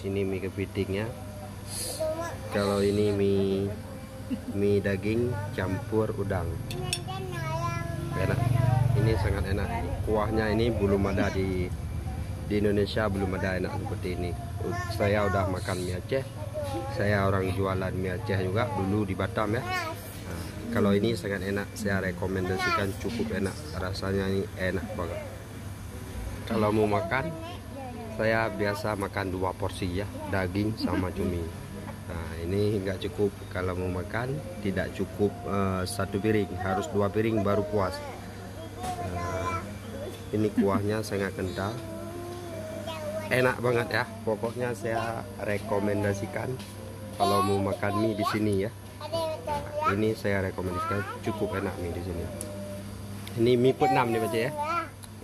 Ini mie kepitingnya. Kalau ini mie daging campur udang. Enak. Ini sangat enak. Kuahnya ini belum ada di Indonesia, belum ada enak seperti ini. Saya udah makan mie Aceh. Saya orang jualan mie Aceh juga dulu di Batam ya. Nah, kalau ini sangat enak, saya rekomendasikan, cukup enak. Rasanya ini enak banget. Kalau mau makan, saya biasa makan 2 porsi ya, daging sama cumi. Nah, ini nggak cukup. Kalau mau makan tidak cukup 1 piring, harus 2 piring baru puas. Ini kuahnya sangat kental, enak banget ya. Pokoknya saya rekomendasikan kalau mau makan mie di sini ya. Nah, ini saya rekomendasikan, cukup enak mie di sini. Ini mie 46 nih baca ya.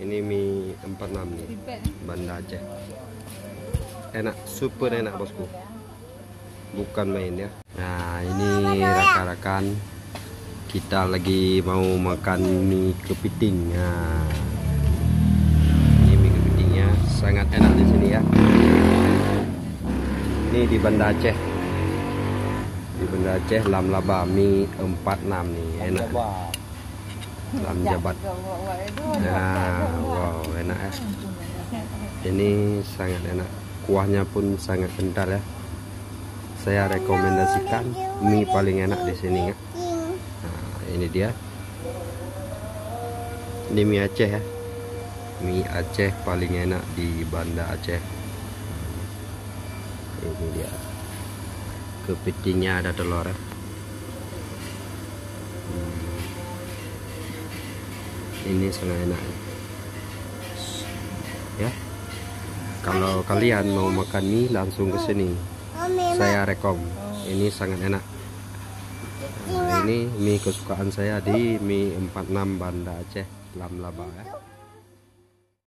Ini mie 46 nih, Banda Aceh. Enak, super enak bosku. Bukan main ya. Nah, ini rekan-rekan, kita lagi mau makan mie kepiting. Nah, ini mie kepitingnya sangat enak di sini ya. Ini di Banda Aceh. Di Banda Aceh, Lam Laba mie 46 nih, enak. Lam Jabat. Nah, wow, enak ya. Ini sangat enak. Kuahnya pun sangat kental ya. Saya rekomendasikan mie paling enak di sini ya. Nah, ini dia. Ini mie Aceh ya. Mie Aceh paling enak di Banda Aceh. Ini dia. Kepitingnya ada telur ya. Ini sangat enak ya. Kalau kalian mau makan mie langsung ke sini, saya rekom. Ini sangat enak. Nah, ini mie kesukaan saya di mie 46 Banda Aceh, Lam Laba ya.